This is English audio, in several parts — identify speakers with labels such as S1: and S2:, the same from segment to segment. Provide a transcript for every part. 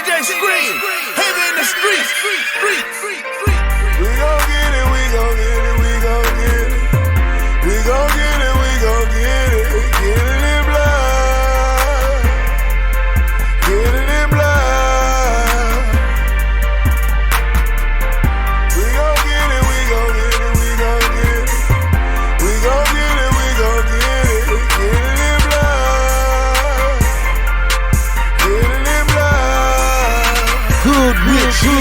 S1: DJ Scream, heavy in the streets.
S2: We gon' get it, we gon' get it, we gon' get it. We gon' get it, we gon' get it. Get it in blood. Get it in blood. We gon' get it, we gon' get it, we gon' get it. We gon' get it, we gon' get it. Get it in blood. Get it in blood.
S1: Hood rich.
S2: Get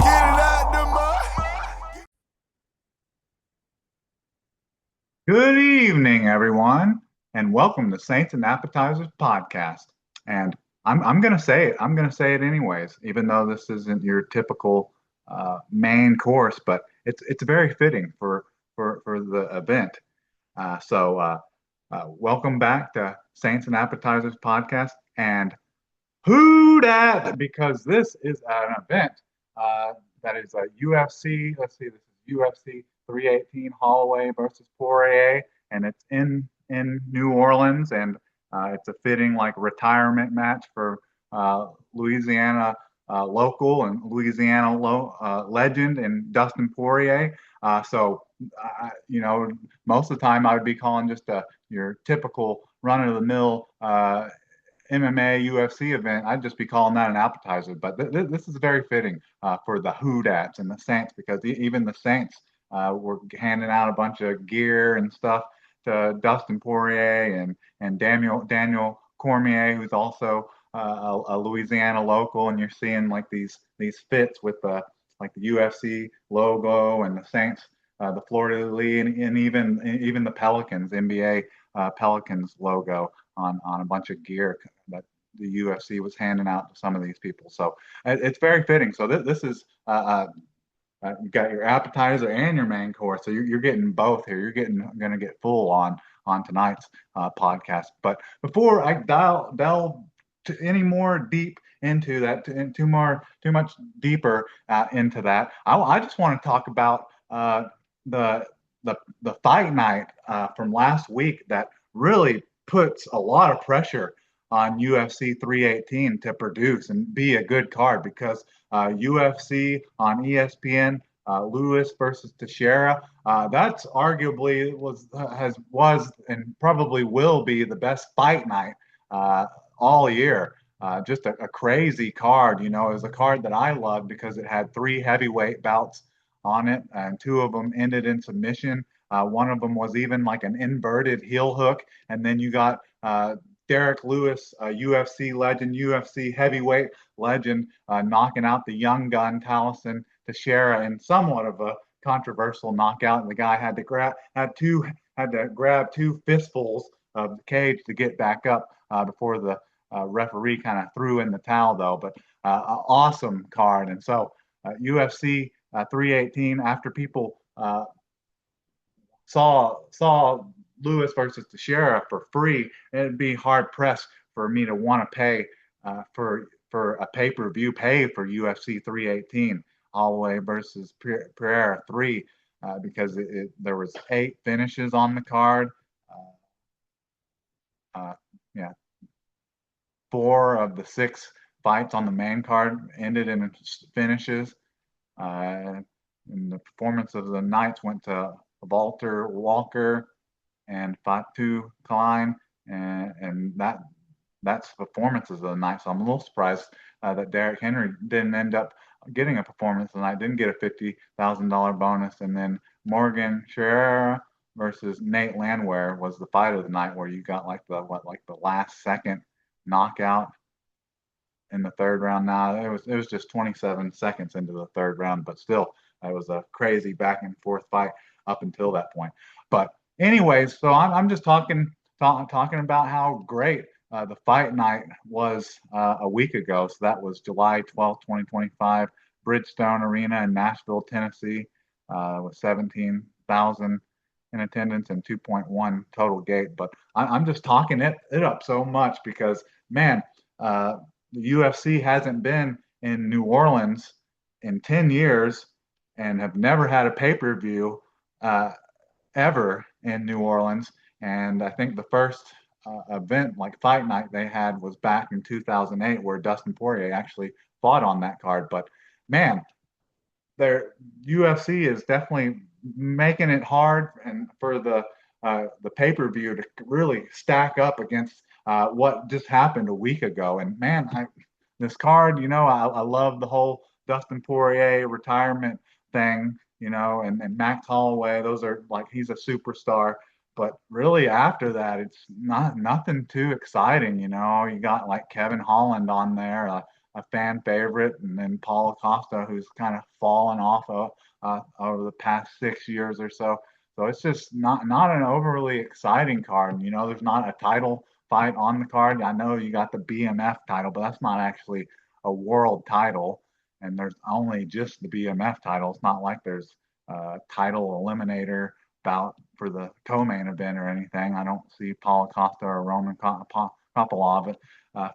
S2: it out the mud.
S3: Good evening, everyone, and welcome to Saints and Appetizers podcast. And I'm going to say it. I'm going to say it anyways, even though this isn't your typical main course, but it's very fitting for the event. Welcome back to Saints and Appetizers podcast. And who dat? Because this is an event that is a UFC. Let's see, this is UFC 318 Holloway versus Poirier, and it's in New Orleans, and it's a fitting like retirement match for Louisiana local and Louisiana legend and Dustin Poirier. Most of the time I would be calling just your typical run-of-the-mill MMA UFC event. I'd just be calling that an appetizer, but this is very fitting for the Hoodats and the Saints, because even the Saints were handing out a bunch of gear and stuff to Dustin Poirier and Daniel Cormier, who's also a Louisiana local, and you're seeing like these fits with the UFC logo and the Saints, the Florida League, and even the Pelicans, NBA Pelicans logo on a bunch of gear that the UFC was handing out to some of these people. So it's very fitting. So this is you got your appetizer and your main course, so you're getting both here. You're going to get full on tonight's podcast. But before I delve any more deep into that, and too much deeper into that, I just want to talk about the fight night from last week that really puts a lot of pressure on UFC 318 to produce and be a good card, because UFC on ESPN, Lewis versus Teixeira, that's arguably was and probably will be the best fight night all year. Just a crazy card. It was a card that I loved because it had 3 heavyweight bouts on it, and 2 of them ended in submission. One of them was even like an inverted heel hook, and then you got Derek Lewis, UFC legend, UFC heavyweight legend, knocking out the young gun Taliesin Teixeira in somewhat of a controversial knockout. And the guy had to grab 2 fistfuls of the cage to get back up before the referee kind of threw in the towel, though. But awesome card. And so UFC 318, after people saw Lewis versus Teixeira for free, it'd be hard pressed for me to want to pay for a pay-per-view pay for UFC 318 Holloway versus Pereira 3, because there was 8 finishes on the card. 4 of the 6 fights on the main card ended in finishes. And the performance of the nights went to Walter Walker and Fatu Klein, and that's performances of the night. So I'm a little surprised that Derrick Henry didn't end up getting a performance tonight, didn't get a $50,000 bonus. And then Morgan Ferreira versus Nate Landwehr was the fight of the night, where you got like the last second knockout in the 3rd round. Now it was just 27 seconds into the 3rd round, but still it was a crazy back and forth fight up until that point. But anyways, so I'm just talking about how great the fight night was a week ago. So that was July 12th, 2025, Bridgestone Arena in Nashville, Tennessee, with 17,000 in attendance and 2.1 total gate. But I'm just talking it up so much because, man, the UFC hasn't been in New Orleans in 10 years and have never had a pay-per-view ever in New Orleans. And I think the first event like fight night they had was back in 2008, where Dustin Poirier actually fought on that card. But man, their UFC is definitely making it hard and for the pay-per-view to really stack up against what just happened a week ago. And man, this card, I love the whole Dustin Poirier retirement thing, and Max Holloway. Those are like he's a superstar. But really, after that, it's nothing too exciting. You got like Kevin Holland on there, a fan favorite, and then Paul Acosta, who's kind of fallen off over the past 6 years or so. So it's just not an overly exciting card. There's not a title fight on the card. I know you got the BMF title, but that's not actually a world title, and there's only just the BMF title. It's not like there's a title eliminator bout for the co-main event or anything. I don't see Paul Acosta or Roman Kopilov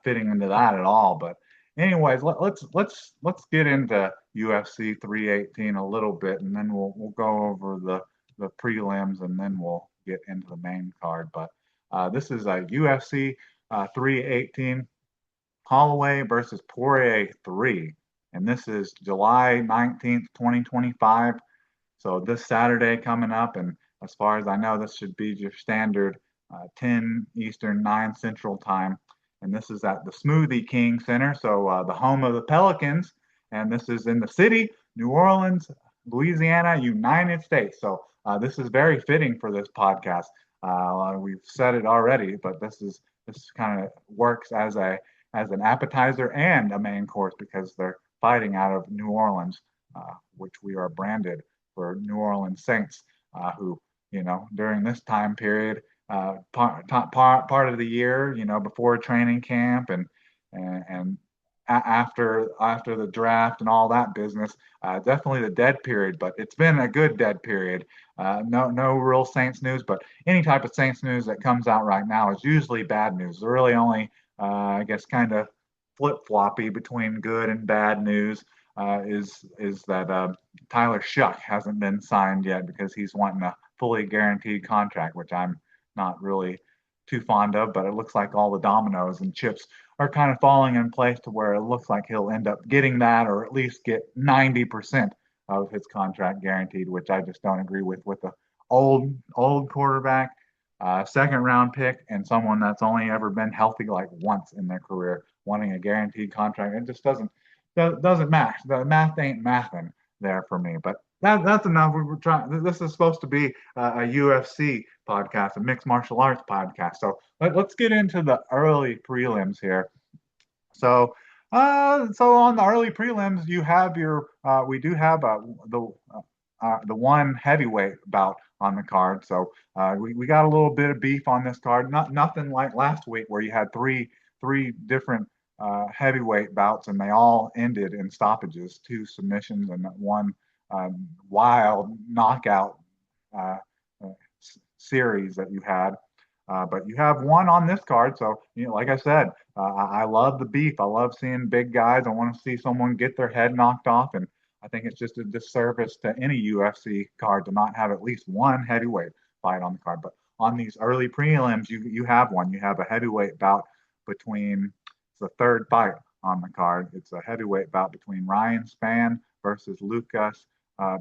S3: fitting into that at all. But anyways, let's get into UFC 318 a little bit, and then we'll go over the prelims, and then we'll get into the main card. But this is a UFC 318 Holloway versus Poirier 3, and this is July 19th, 2025. So this Saturday coming up, and as far as I know, this should be your standard 10 Eastern, 9 Central time. And this is at the Smoothie King Center, so the home of the Pelicans. And this is in the city, New Orleans, Louisiana, United States. So this is very fitting for this podcast. We've said it already, but this kind of works as an appetizer and a main course because they're fighting out of New Orleans, which we are branded for New Orleans Saints, who, during this time period, part of the year, before training camp and after the draft and all that business, definitely the dead period. But it's been a good dead period. No real Saints news, but any type of Saints news that comes out right now is usually bad news. They're really only, I guess, kind of flip-floppy between good and bad news. Is that Tyler Shuck hasn't been signed yet because he's wanting a fully guaranteed contract, which I'm not really too fond of. But it looks like all the dominoes and chips are kind of falling in place to where it looks like he'll end up getting that, or at least get 90% of his contract guaranteed, which I just don't agree with the old quarterback, second round pick, and someone that's only ever been healthy like once in their career, wanting a guaranteed contract. It just doesn't match. The math ain't mathing there for me. But that's enough. We were trying. This is supposed to be a UFC podcast, a mixed martial arts podcast. So let's get into the early prelims here. So on the early prelims, you have we do have the one heavyweight bout on the card. So we got a little bit of beef on this card. Nothing like last week where you had three different heavyweight bouts, and they all ended in stoppages, 2 submissions, and one wild knockout series that you had. But you have one on this card, so like I said, I love the beef. I love seeing big guys. I want to see someone get their head knocked off, and I think it's just a disservice to any UFC card to not have at least one heavyweight fight on the card. But on these early prelims, you have one. You have a heavyweight bout between. It's the third fight on the card. It's a heavyweight bout between Ryan Spann versus Lucas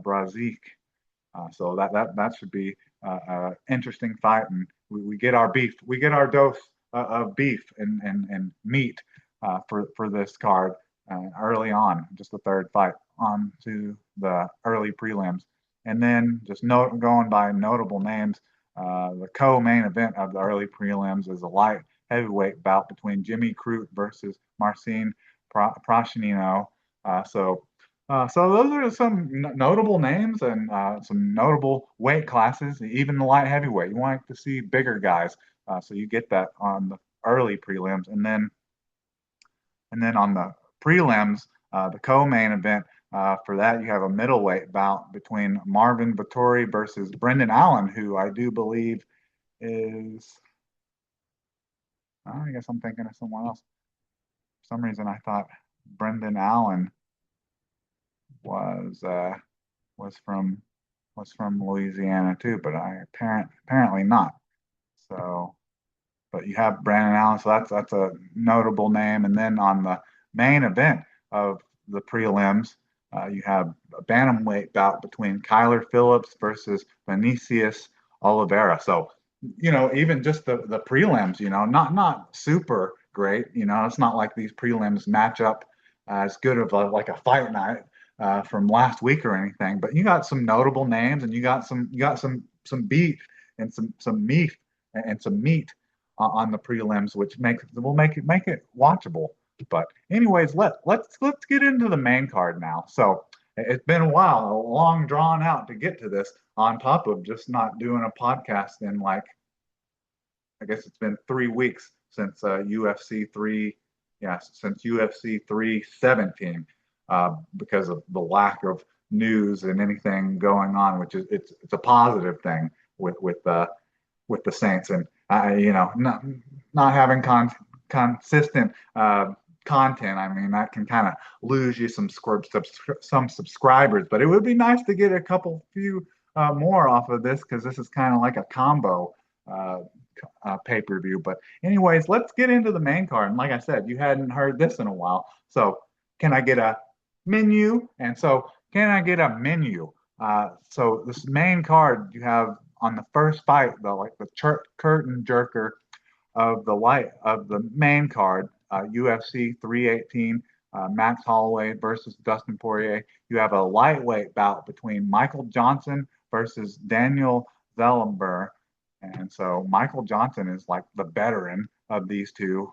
S3: Brazic. So that should be an interesting fight, and we get our beef. We get our dose of beef and meat for this card early on. Just the third fight on to the early prelims, and then just going by notable names. The co-main event of the early prelims is a light heavyweight bout between Jimmy Crute versus Marcin Prachnino. So those are some notable names and some notable weight classes. Even the light heavyweight, you want to see bigger guys, so you get that on the early prelims, and then on the prelims, the co-main event. For that, you have a middleweight bout between Marvin Vettori versus Brendan Allen, who I do believe is. I guess I'm thinking of someone else. For some reason, I thought Brendan Allen was from Louisiana too, but apparently not. So but you have Brandon Allen, so that's a notable name. And then on the main event of the prelims, you have a bantamweight bout between Kyler Phillips versus Vinicius Oliveira. So, even just the prelims, not super great. It's not like these prelims match up as good of like a fight night from last week or anything. But you got some notable names, and you got some beef and some meat and some meat on the prelims, which will make it watchable. But anyways, let's get into the main card now. So it's been a while, a long drawn out to get to this. On top of just not doing a podcast in like, I guess it's been 3 weeks since UFC three, yeah, since UFC 317, because of the lack of news and anything going on, which is it's a positive thing with the Saints. And not having consistent content. I mean, that can kind of lose you some subscribers, but it would be nice to get a few more off of this, because this is kind of like a combo uh, pay-per-view. But anyways, let's get into the main card. And like I said, you hadn't heard this in a while. So can I get a menu? And so can I get a menu? So this main card, you have on the first fight, the curtain jerker of the main card, UFC 318, Max Holloway versus Dustin Poirier. You have a lightweight bout between Michael Johnson versus Daniel Zellenberg. And so Michael Johnson is like the veteran of these two.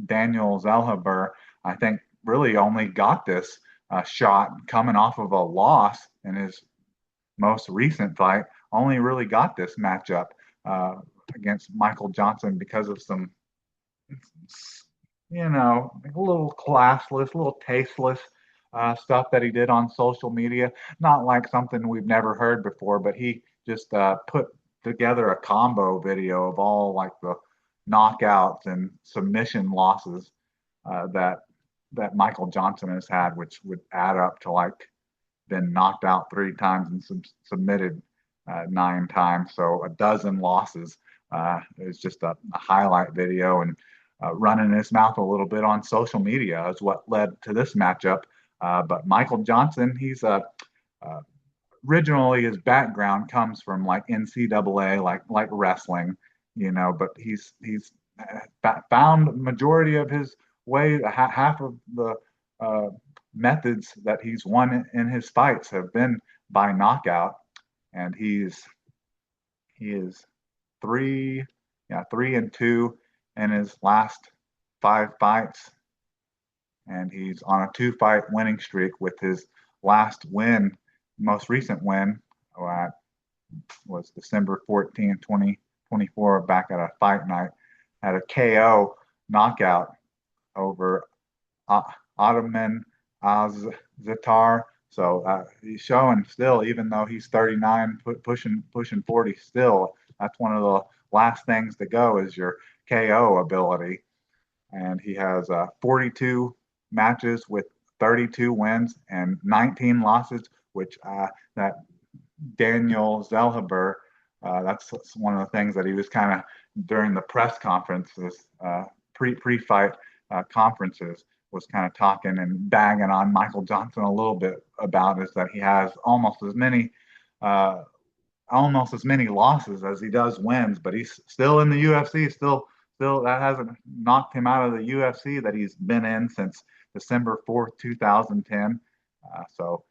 S3: Daniel Zellenberg, I think, really only got this shot coming off of a loss in his most recent fight. Only really got this matchup against Michael Johnson because of some, a little classless, a little tasteless stuff that he did on social media. Not like something we've never heard before, but he just put together a combo video of all like the knockouts and submission losses that Michael Johnson has had, which would add up to like been knocked out 3 times and submitted 9 times, so a dozen losses. It's just a highlight video, and running his mouth a little bit on social media is what led to this matchup. But Michael Johnson, he's originally his background comes from like NCAA, like wrestling, but he's found majority of his way, half of the methods that he's won in his fights have been by knockout, and he is 3-2 in his last 5 fights, and he's on a 2-fight winning streak, with his last win, most recent win, was December 14th, 2024, back at a fight night, had a KO knockout over Ottoman Zatar. So he's showing still, even though he's 39, pushing 40, still that's one of the last things to go is your KO ability. And he has 42 matches with 32 wins and 19 losses, which that Daniel Zellenberg, that's one of the things that he was kind of during the press conferences, pre-fight conferences, was kind of talking and bagging on Michael Johnson a little bit about, is that he has almost as many losses as he does wins, but he's still in the UFC. Still that hasn't knocked him out of the UFC that he's been in since December 4th, 2010. So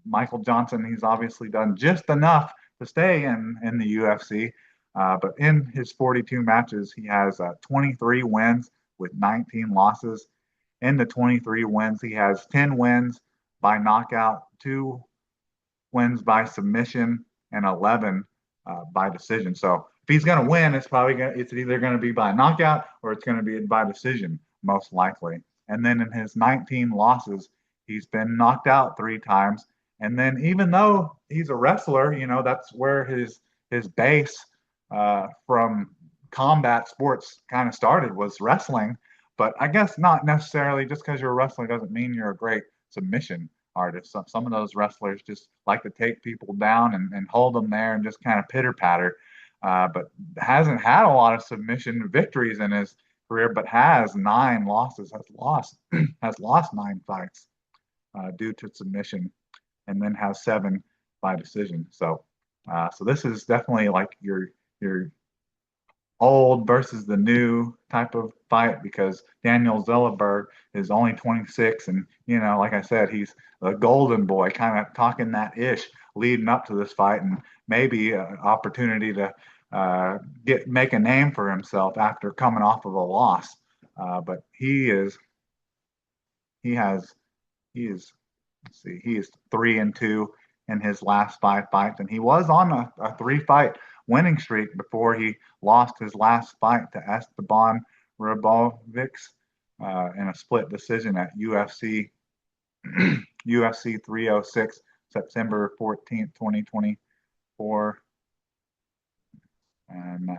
S3: Michael Johnson. He's obviously done just enough to stay in the UFC. But in his 42 matches, he has 23 wins with 19 losses. In the 23 wins, he has 10 wins by knockout, 2 wins by submission, and 11 by decision. So if he's going to win, it's either going to be by knockout or it's going to be by decision, most likely. And then in his 19 losses, he's been knocked out 3 times. And then even though he's a wrestler, that's where his base from combat sports kind of started, was wrestling. But I guess not necessarily. Just because you're a wrestler doesn't mean you're a great submission artist. Some of those wrestlers just like to take people down and hold them there and just kind of pitter patter. but hasn't had a lot of submission victories in his career, but has 9 losses, has lost 9 fights due to submission, and then has 7 by decision. So this is definitely like your old versus the new type of fight, because Daniel Zellberg is only 26, and like I said, he's a golden boy, kind of talking that ish leading up to this fight, and maybe an opportunity to make a name for himself after coming off of a loss. But he has he is let's see, he is 3-2 in his last 5 fights, and he was on a 3-fight winning streak before he lost his last fight to Esteban Rabovics in a split decision at UFC 306, September 14th, 2024. And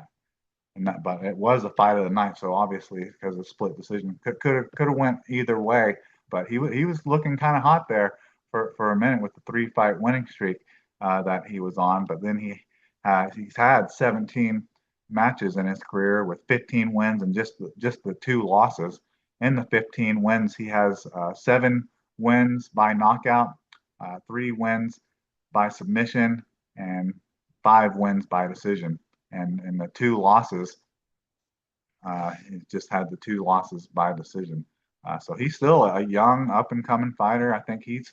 S3: but it was a fight of the night, so obviously because of split decision, could have went either way. But he was looking kind of hot there for a minute with the 3-fight winning streak that he was on. But then he's had 17 matches in his career with 15 wins and just the 2 losses. In the 15 wins, he has 7 wins by knockout, 3 wins by submission, and 5 wins by decision. And the 2 losses, he just had the 2 losses by decision. So he's still a young, up and coming fighter. I think he's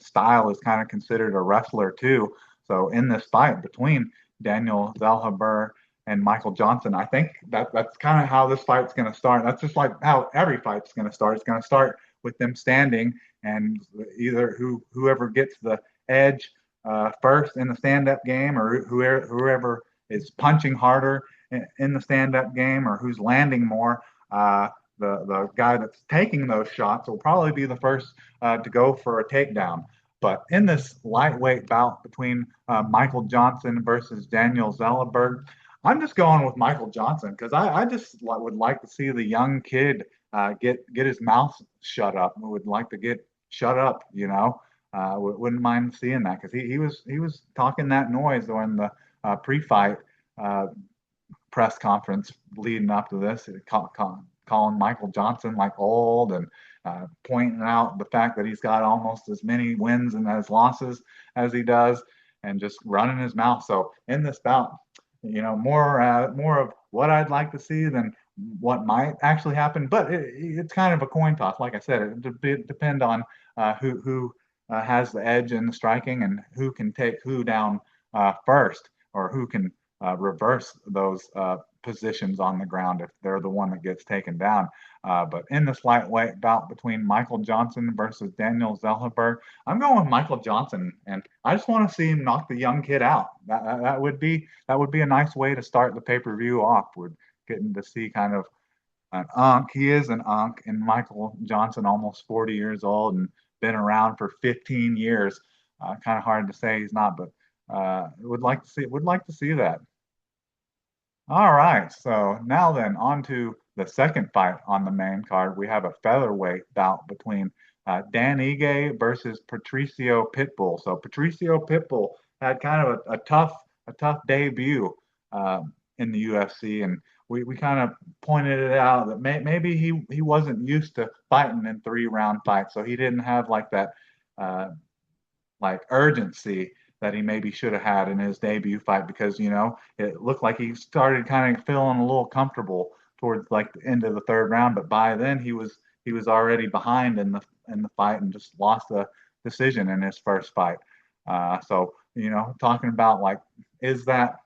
S3: style is kind of considered a wrestler too. So in this fight between Daniel Zellhuber and Michael Johnson, I think that's kind of how this fight's going to start. That's just like how every fight's going to start. It's going to start with them standing, and either whoever gets the edge first in the stand-up game, or whoever is punching harder in the stand-up game, or who's landing more. The guy that's taking those shots will probably be the first to go for a takedown. But in this lightweight bout between Michael Johnson versus Daniel Zellberg, I'm just going with Michael Johnson, because I just would like to see the young kid get his mouth shut up. Would like to get shut up, wouldn't mind seeing that, because he was talking that noise during the pre-fight press conference leading up to this, calling Michael Johnson like old, and pointing out the fact that he's got almost as many wins and as losses as he does, and just running his mouth. So in this bout, more of what I'd like to see than what might actually happen. But it's kind of a coin toss. Like I said, it depend on who has the edge in the striking, and who can take who down first, or who can reverse those positions on the ground if they're the one that gets taken down. But in this lightweight bout between Michael Johnson versus Daniel Zellhuber, I'm going with Michael Johnson, and I just want to see him knock the young kid out. That would be a nice way to start the pay-per-view off. We're getting to see kind of an unk. He is an unk, and Michael Johnson, almost 40 years old and been around for 15 years. Kind of hard to say he's not, but would like to see that. All right, so now then, on to the second fight on the main card. We have a featherweight bout between Dan Ige versus Patricio Pitbull. So Patricio Pitbull had kind of a tough debut in the UFC, and we kind of pointed it out that maybe he wasn't used to fighting in 3-round fights, so he didn't have like that like urgency that he maybe should have had in his debut fight, because it looked like he started kind of feeling a little comfortable towards like the end of the 3rd round, but by then he was already behind in the fight, and just lost the decision in his first fight. So talking about like, was that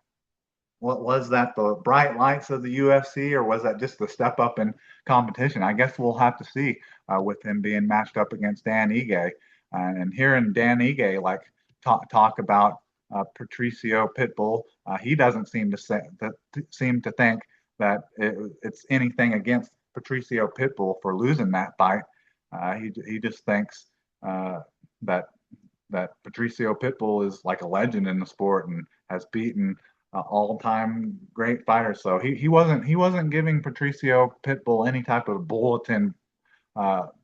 S3: the bright lights of the UFC, or was that just the step up in competition? I guess we'll have to see with him being matched up against Dan Ige, and hearing Dan Ige like talk about Patricio Pitbull. He doesn't seem to think that it's anything against Patricio Pitbull for losing that fight. He just thinks that Patricio Pitbull is like a legend in the sport and has beaten all-time great fighters. So he wasn't giving Patricio Pitbull any type of bulletin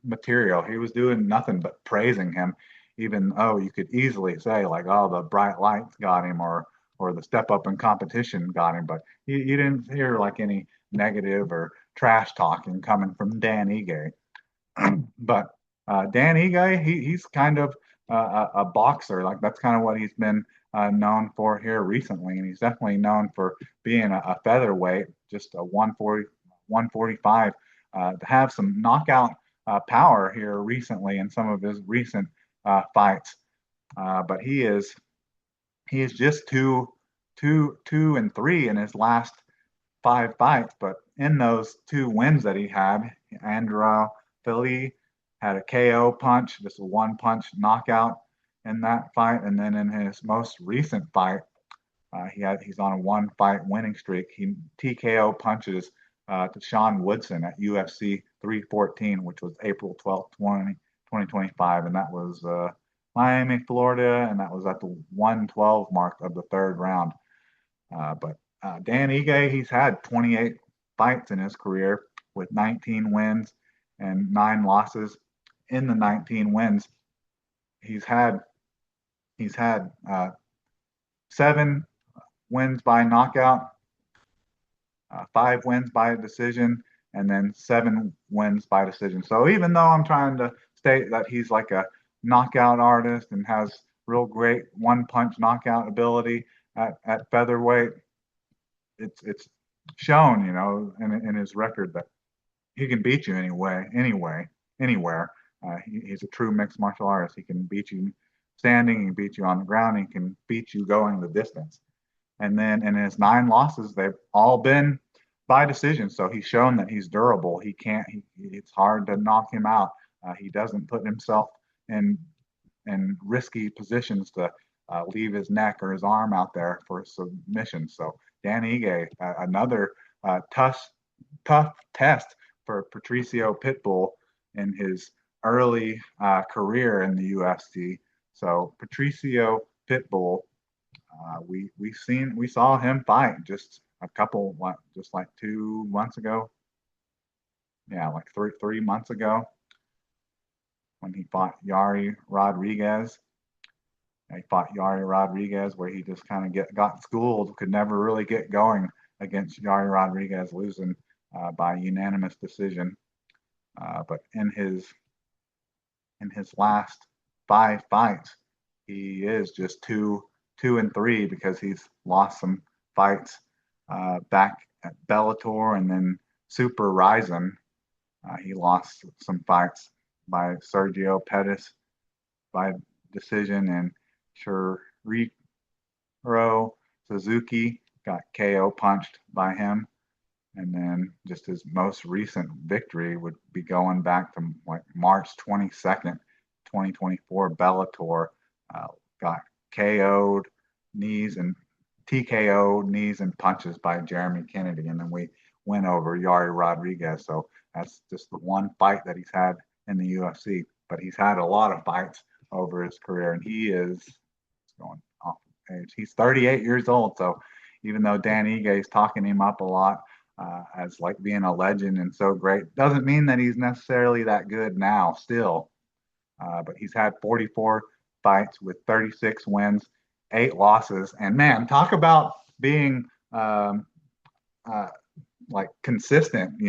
S3: material. He was doing nothing but praising him, even though you could easily say like, oh, the bright lights got him, or or the step up in competition got him, but you didn't hear like any negative or trash talking coming from Dan Ige. But Dan Ige, he's kind of a boxer. Like that's kind of what he's been known for here recently, and he's definitely known for being a featherweight, just a 140, 145, to have some knockout power here recently in some of his recent fights. But he is just two and three in his last five fights. But in those two wins that he had, Andrew Philly had a KO punch, just a one punch knockout in that fight. And then in his most recent fight, he's on a one fight winning streak. He TKO punches to Sean Woodson at UFC 314, which was April 12th, 2025. And that was Miami, Florida. And that was at the 112 mark of the third round. But Dan Ige, he's had 28 fights in his career with 19 wins and 9 losses. In the 19 wins, he's had 7 wins by knockout, 5 wins by decision, and then 7 wins by decision. So even though I'm trying to state that he's like a knockout artist and has real great one punch knockout ability at featherweight, it's shown, in his record that he can beat you anywhere. He's a true mixed martial artist. He can beat you standing, he can beat you on the ground, he can beat you going the distance. And then in his 9 losses, they've all been by decision. So he's shown that he's durable. It's hard to knock him out. He doesn't put himself in risky positions to leave his neck or his arm out there for submission. So Dan Ige, another tough test for Patricio Pitbull in his early career in the UFC. So Patricio Pitbull, we saw him fight just like 2 months ago. Yeah, like 3 months ago when he fought Yari Rodriguez. He fought Yari Rodriguez where he just kind of got schooled, could never really get going against Yari Rodriguez, losing by unanimous decision. But in his last 5 fights, he is just 2-3 because he's lost some fights back at Bellator and then Super Rising. He lost some fights by Sergio Pettis by decision, and Shiriro Suzuki got KO punched by him. And then just his most recent victory would be going back to like March 22nd, 2024. Bellator got KO'd knees and TKO'd knees and punches by Jeremy Kennedy. And then we went over Yari Rodriguez. So that's just the one fight that he's had in the UFC. But he's had a lot of fights over his career, and he is going off age. He's 38 years old. So even though Dan Ige is talking him up a lot, as like being a legend and so great, doesn't mean that he's necessarily that good now still. But he's had 44 fights with 36 wins, 8 losses. And man, talk about being like consistent,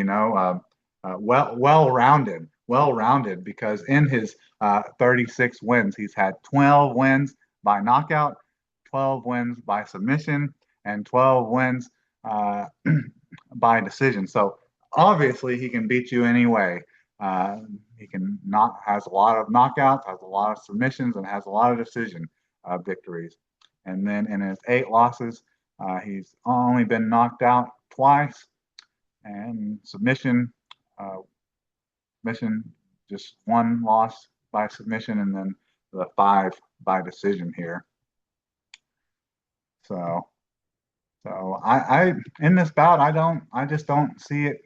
S3: well-rounded, because in his 36 wins, he's had 12 wins by knockout, 12 wins by submission, and 12 wins by decision. So obviously he can beat you anyway. He has a lot of knockouts, has a lot of submissions, and has a lot of decision victories. And then in his 8 losses, he's only been knocked out twice, and submission, just 1 loss by submission, and then the 5 by decision here. So I in this bout, I just don't see it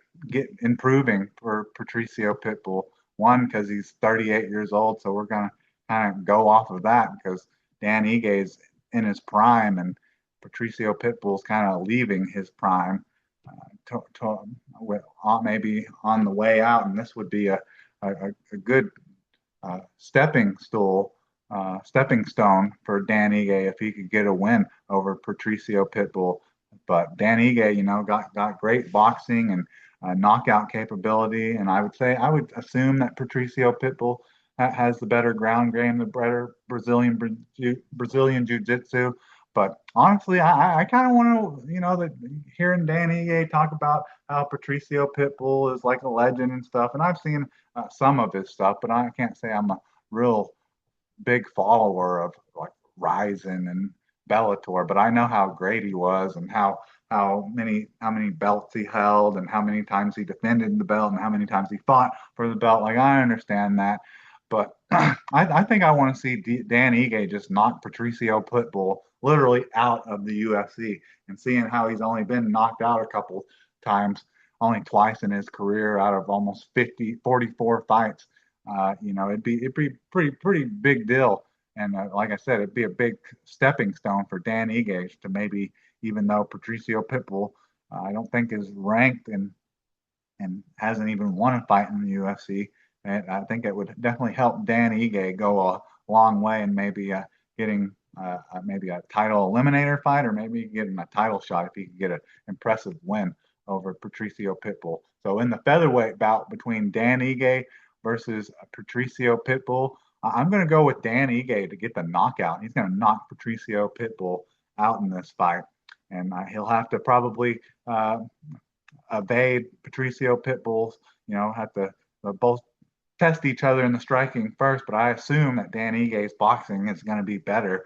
S3: improving for Patricio Pitbull. One, because he's 38 years old, so we're gonna kind of go off of that because Dan Ige is in his prime and Patricio Pitbull's kind of leaving his prime, maybe on the way out, and this would be a good stepping stool stepping stone for Dan Ige if he could get a win over Patricio Pitbull. But Dan Ige, got great boxing and knockout capability, and I would assume that Patricio Pitbull has the better ground game, the better Brazilian jiu-jitsu. But honestly, I kind of want to, that hearing Dan Ige talk about how Patricio Pitbull is like a legend and stuff, and I've seen some of his stuff, but I can't say I'm a real big follower of like Ryzen and Bellator, but I know how great he was and how many belts he held and how many times he defended the belt and how many times he fought for the belt. Like I understand that, but I think I want to see Dan Ige just knock Patricio Pitbull literally out of the UFC, and seeing how he's only been knocked out a couple times, only twice in his career out of almost 44 fights. It'd be pretty big deal. And like I said, it'd be a big stepping stone for Dan Ige to maybe, even though Patricio Pitbull, I don't think is ranked and hasn't even won a fight in the UFC. And I think it would definitely help Dan Ige go a long way and maybe getting maybe a title eliminator fight, or maybe getting a title shot if he could get an impressive win over Patricio Pitbull. So in the featherweight bout between Dan Ige versus Patricio Pitbull, I'm going to go with Dan Ige to get the knockout. He's going to knock Patricio Pitbull out in this fight, and he'll have to probably evade Patricio Pitbull's. Have to both test each other in the striking first, but I assume that Dan Ige's boxing is going to be better,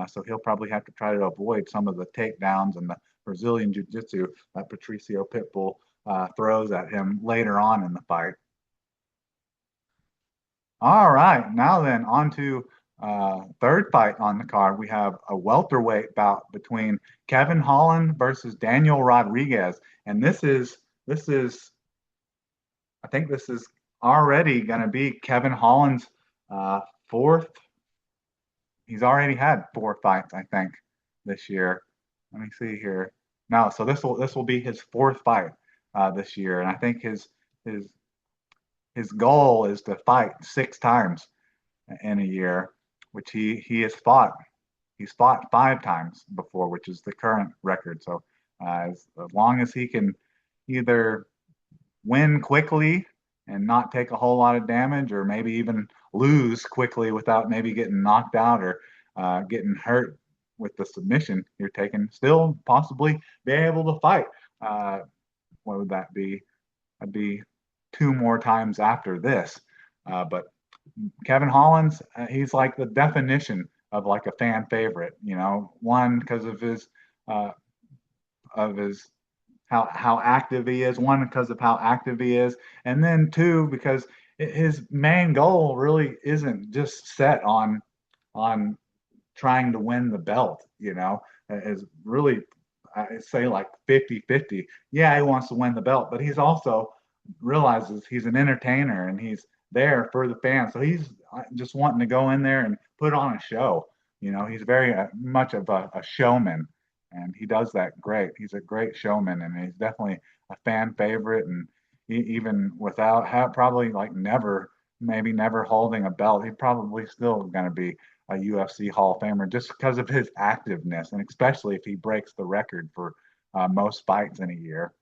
S3: so he'll probably have to try to avoid some of the takedowns and the Brazilian jiu-jitsu that Patricio Pitbull throws at him later on in the fight. All right, now then on to third fight on the card. We have a welterweight bout between Kevin Holland versus Daniel Rodriguez, and I think this is already going to be Kevin Holland's fourth. He's already had 4 fights, I think, this year. Let me see here. No, so this will be his fourth fight this year, and I think his goal is to fight 6 times in a year, which he has fought. He's fought 5 times before, which is the current record. So as long as he can either win quickly and not take a whole lot of damage, or maybe even lose quickly without maybe getting knocked out or getting hurt with the submission you're taking, still possibly be able to fight. What would that be? That'd be 2 more times after this. But Kevin Holland's, he's like the definition of like a fan favorite. One, because of his how active he is. One, because of how active he is, and then two, because his main goal really isn't just set on trying to win the belt. Is really, I say, like 50-50. Yeah, he wants to win the belt, but he's also realizes he's an entertainer and he's there for the fans. So he's just wanting to go in there and put on a show. He's very much of a showman, and he does that great. He's a great showman, and he's definitely a fan favorite. And even without probably like maybe never holding a belt, he's probably still going to be a UFC Hall of Famer just because of his activeness, and especially if he breaks the record for most fights in a year.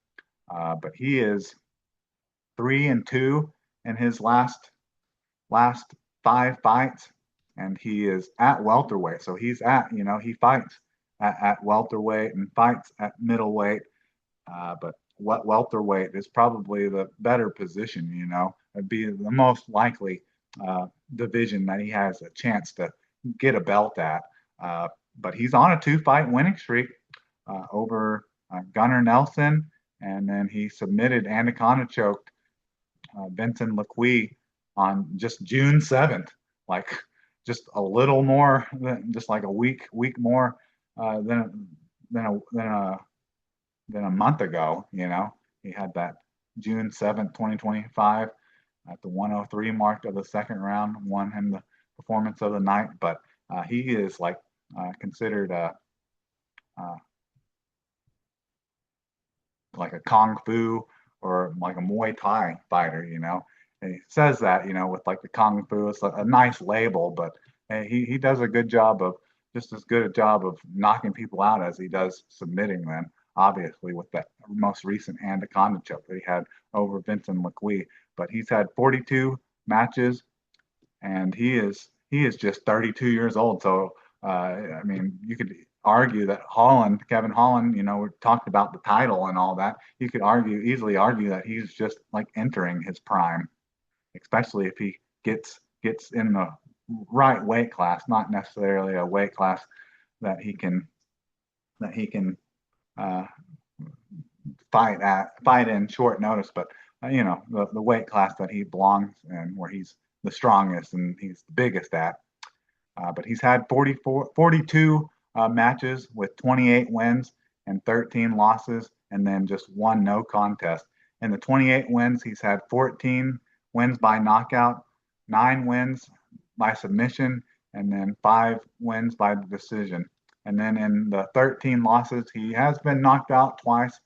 S3: But he is 3-2 in his last 5 fights, and he is at welterweight. So he's he fights at welterweight and fights at middleweight. But what welterweight is probably the better position. It'd be the most likely division that he has a chance to get a belt at. But he's on a 2-fight winning streak over Gunnar Nelson, and then he submitted Anaconda choked Vincent Lequi on just June 7th, like just a little more than just like a week more than a month ago. He had that June 7th, 2025 at the 103 mark of the second round, won him the performance of the night. But he is like considered like a Kung Fu or like a Muay Thai fighter. And he says that, with like the Kung Fu, it's a nice label, but he does a good job of just as good a job of knocking people out as he does submitting them. Obviously, with that most recent Anaconda choke that he had over Vincent Lequi, but he's had 42 matches, and he is just 32 years old. So I mean, you could argue that Kevin Holland, we talked about the title and all that. You could easily argue that he's just like entering his prime, especially if he gets in the right weight class, not necessarily a weight class that he can uh, fight in short notice, but the weight class that he belongs in, where he's the strongest and he's the biggest at. But he's had 42 matches with 28 wins and 13 losses, and then just one no contest. In the 28 wins, he's had 14 wins by knockout, 9 wins by submission, and then 5 wins by decision. And then in the 13 losses, he has been knocked out twice.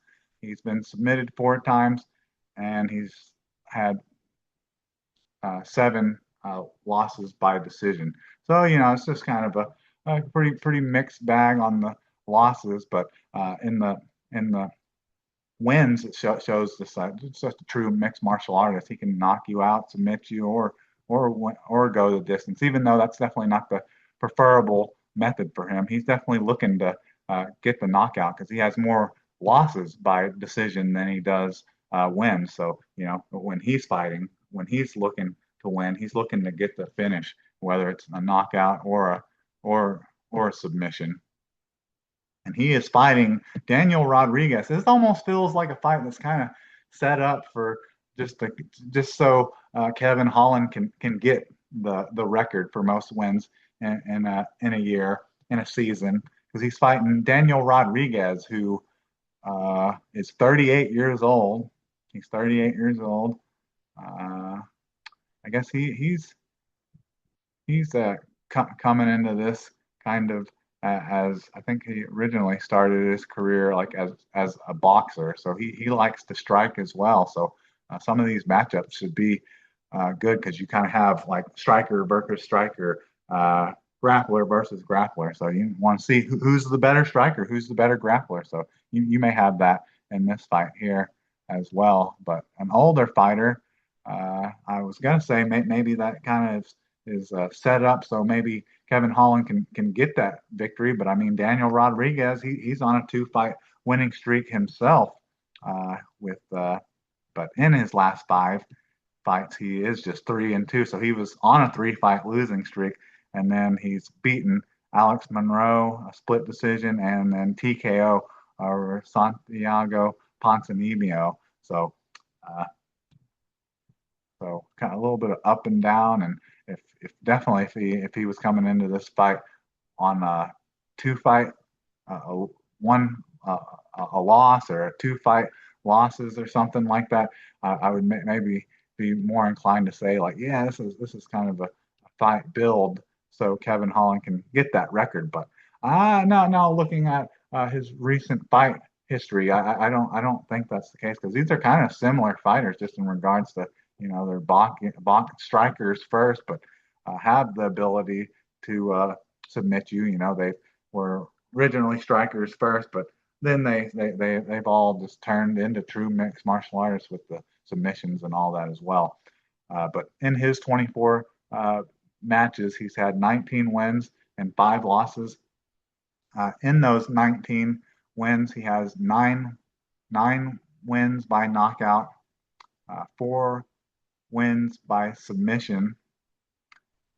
S3: He's been submitted 4 times, and he's had 7 losses by decision. So it's just kind of a pretty mixed bag on the losses, but in the wins, it shows this it's just a true mixed martial artist. He can knock you out, submit you, or go the distance. Even though that's definitely not the preferable method for him, he's definitely looking to get the knockout because he has more losses by decision than he does wins. So when he's fighting, when he's looking to win, he's looking to get the finish, whether it's a knockout or a submission. And he is fighting Daniel Rodriguez. This almost feels like a fight that's kind of set up for just so Kevin Holland can get the record for most wins in a year, in a season, because he's fighting Daniel Rodriguez, who is 38 years old. He's 38 years old. I guess he's coming into this kind of as I think he originally started his career like as a boxer, so he likes to strike as well. So some of these matchups should be good because you kind of have like striker versus striker, grappler versus grappler. So you want to see who's the better striker, who's the better grappler. So you may have that in this fight here as well. But an older fighter, I was gonna say maybe that kind of is set up so maybe Kevin Holland can get that victory. But I mean, Daniel Rodriguez, he's on a 2-fight winning streak himself. But in his last 5 fights, he is just 3-2. So he was on a 3-fight losing streak, and then he's beaten Alex Monroe, a split decision, and then TKO over Santiago Ponzinibbio. So kind of a little bit of up and down, and if definitely if he was coming into this fight on a 2-fight, a loss or a 2-fight losses or something like that, I would maybe be more inclined to say like, yeah, this is kind of a fight build so Kevin Holland can get that record. But now looking at his recent fight history, I don't think that's the case because these are kind of similar fighters just in regards to they're box strikers first, but have the ability to submit you. They were originally strikers first, but then they've all just turned into true mixed martial artists with the submissions and all that as well. But in his 24 matches, he's had 19 wins and 5 losses. In those 19 wins, he has nine wins by knockout, 4 wins by submission,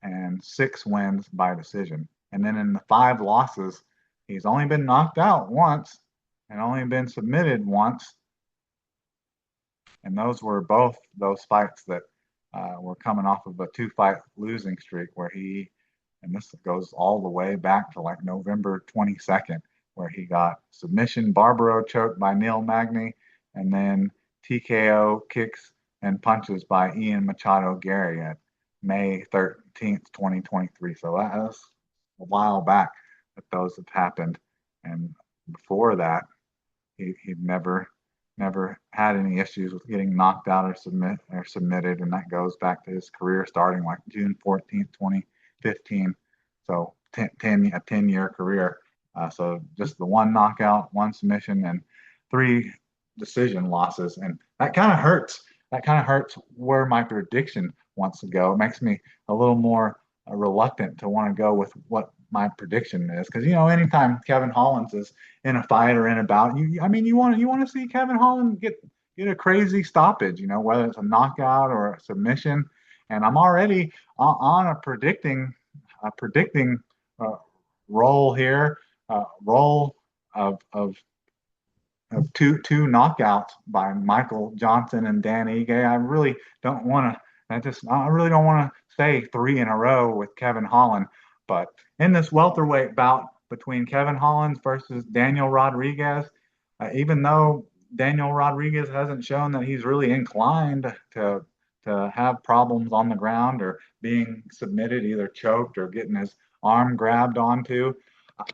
S3: and 6 wins by decision. And then in the 5 losses, he's only been knocked out once and only been submitted once. And those were both those fights that were coming off of a 2-fight losing streak where and this goes all the way back to like November 22nd, where he got submission Barbaro choke by Neil Magny, and then TKO kicks and punches by Ian Machado Gary at May 13th, 2023. So that was a while back that those have happened. And before that, he'd never had any issues with getting knocked out or submitted. And that goes back to his career starting like June 14th, 2015. So a 10-year career. So just the one knockout, one submission, and three decision losses, and that kind of hurts. That kind of hurts where my prediction wants to go. It makes me a little more reluctant to want to go with what my prediction is, because anytime Kevin Holland is in a fight or in a bout, you want to see Kevin Holland get a crazy stoppage, whether it's a knockout or a submission. And I'm already on a predicting uh, role here, role of two knockouts by Michael Johnson and Dan Ige. I really don't want to. I really don't want to say three in a row with Kevin Holland. But in this welterweight bout between Kevin Holland versus Daniel Rodriguez, even though Daniel Rodriguez hasn't shown that he's really inclined to have problems on the ground or being submitted, either choked or getting his arm grabbed onto,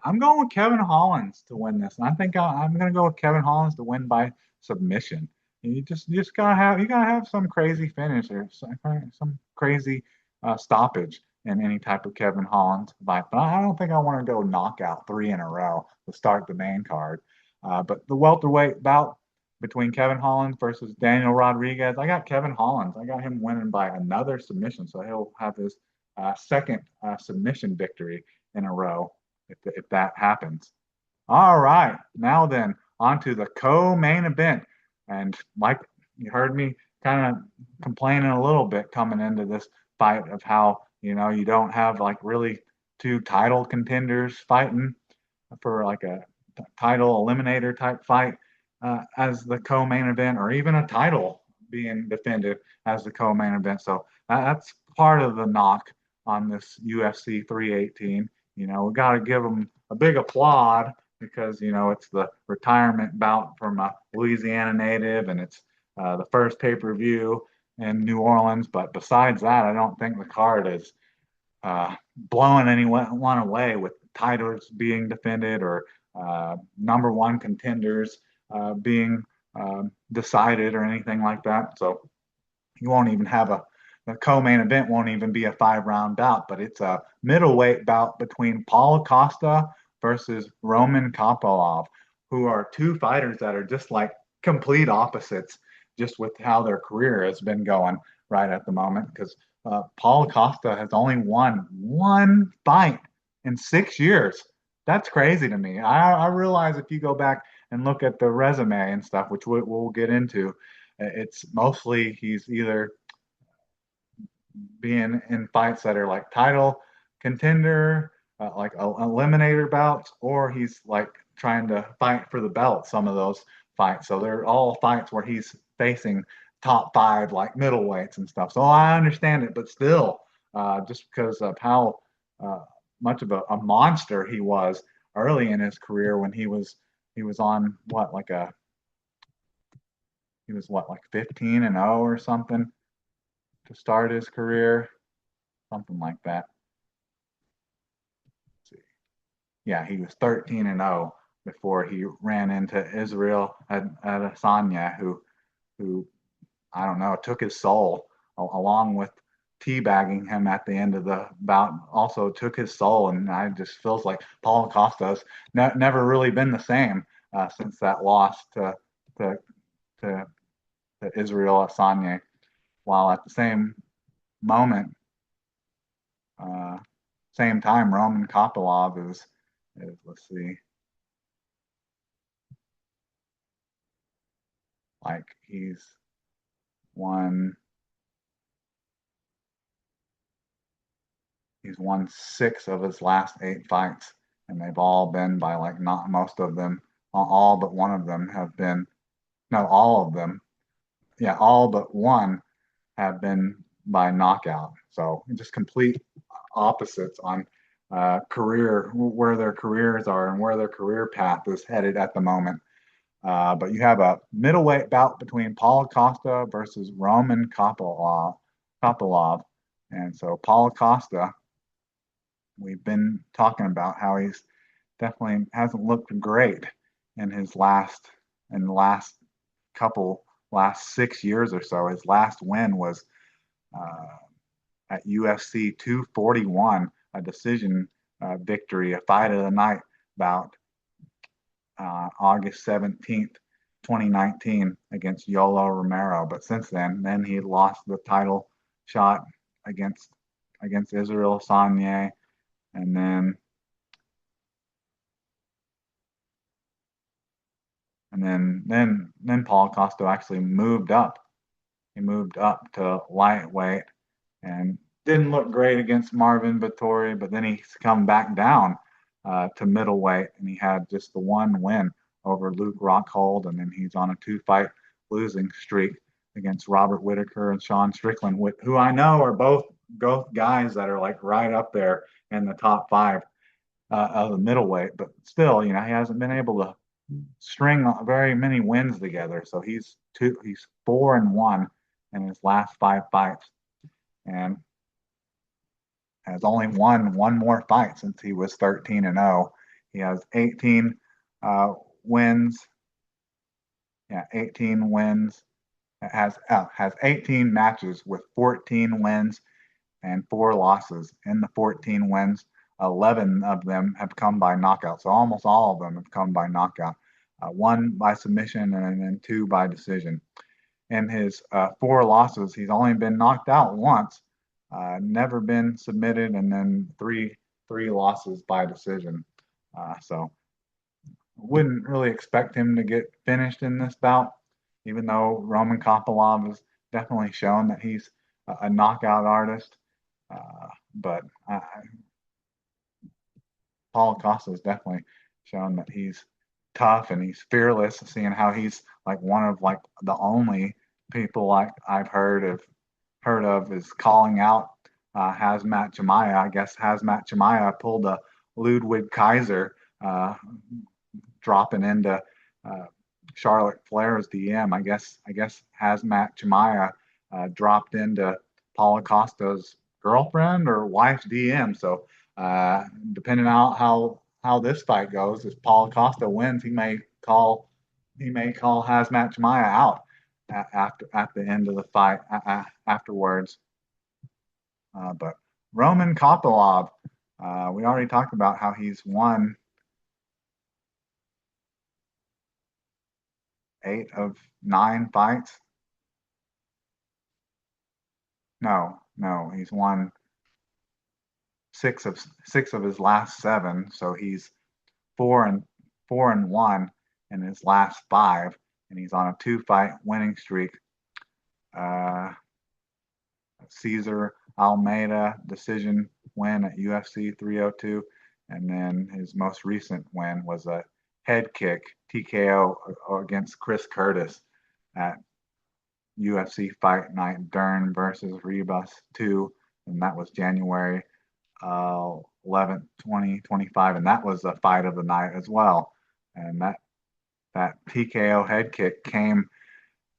S3: I'm going with Kevin Holland to win this, and I think I'm going to go with Kevin Holland to win by submission. You just gotta have some crazy finish or some crazy stoppage in any type of Kevin Holland fight. But I don't think I want to go knockout three in a row to start the main card. But the welterweight bout between Kevin Holland versus Daniel Rodriguez, I got Kevin Holland. I got him winning by another submission, so he'll have his second submission victory in a row if that happens. All right, now then, on to the co-main event. And Mike, you heard me kind of complaining a little bit coming into this fight of how, you don't have like really two title contenders fighting for like a title eliminator type fight as the co-main event, or even a title being defended as the co-main event. So that's part of the knock on this UFC 318. We got to give them a big applaud because it's the retirement bout from a Louisiana native, and it's the first pay-per-view in New Orleans. But besides that, I don't think the card is blowing anyone away with titles being defended or number one contenders being decided or anything like that. So you won't even have the co-main event won't even be a 5-round bout, but it's a middleweight bout between Paulo Costa versus Roman Kopylov, who are two fighters that are just like complete opposites, just with how their career has been going right at the moment. Because Paulo Costa has only won one fight in 6 years. That's crazy to me. I realize if you go back and look at the resume and stuff, which we'll get into, it's mostly he's either being in fights that are like title contender, like eliminator bouts, or he's like trying to fight for the belt. Some of those fights, so they're all fights where he's facing top five like middleweights and stuff. So I understand it, but still, just because of how much of a monster he was early in his career when he was on like 15-0 or something to start his career, something like that. Let's see. Yeah, he was 13-0 before he ran into Israel Adesanya, who I don't know, took his soul along with teabagging him at the end of the bout. Also took his soul, and I just feels like Paulo Costa's never really been the same since that loss to, to Israel Adesanya. While at the same moment, same time, Roman Kopylov is let's see, like won he's won 6 of his last 8 fights, and they've all been by like, not most of them, all but one of them have been, no, all of them, yeah, all but one have been by knockout. So just complete opposites on career, where their careers are and where their career path is headed at the moment. But you have a middleweight bout between Paulo Costa versus Roman Kopylov. And so Paulo Costa, we've been talking about how he's definitely hasn't looked great in the last 6 years or so. His last win was at UFC 241, a decision victory, a fight of the night bout, August 17th, 2019 against Yolo Romero. But since then he lost the title shot against Israel Sagne, and then Paul Costa actually moved up. He moved up to lightweight and didn't look great against Marvin Vettori, but then he's come back down to middleweight, and he had just the one win over Luke Rockhold, and then he's on a two-fight losing streak against Robert Whitaker and Sean Strickland, who I know are both guys that are like right up there in the top five of the middleweight, but still, he hasn't been able to string very many wins together. So he's 4-1 in his last five fights, and has only won one more fight since he was 13-0. He has 18 wins. Yeah, 18 wins. Has 18 matches with 14 wins and 4 losses. In the 14 wins, 11 of them have come by knockout. So almost all of them have come by knockout. 1 by submission and then 2 by decision. In his 4 losses, he's only been knocked out once, never been submitted, and then three losses by decision. So wouldn't really expect him to get finished in this bout, even though Roman Kopylov has definitely shown that he's a knockout artist. But Paul Costa has definitely shown that he's tough and he's fearless, seeing how he's like one of like the only people like I've heard of is calling out Hazmat Chimaev. I guess Hazmat Chimaev pulled a Ludwig Kaiser, dropping into Charlotte Flair's DM. I guess Hazmat Chimaev dropped into Paulo Costa's girlfriend or wife's DM. So depending on how this fight goes, if Paulo Costa wins, he may call Hazmat Chimaev out at the end of the fight afterwards. But Roman Kopylov, we already talked about how he's won 8 of 9 fights. No, he's won 6 of his last 7. So he's 4-1 in his last 5, and he's on a 2-fight winning streak. Cesar Almeida decision win at UFC 302, and then his most recent win was a head kick TKO against Chris Curtis at UFC Fight Night Dern versus Ribas 2, and that was January 11th, 2025, and that was a fight of the night as well. And that TKO head kick came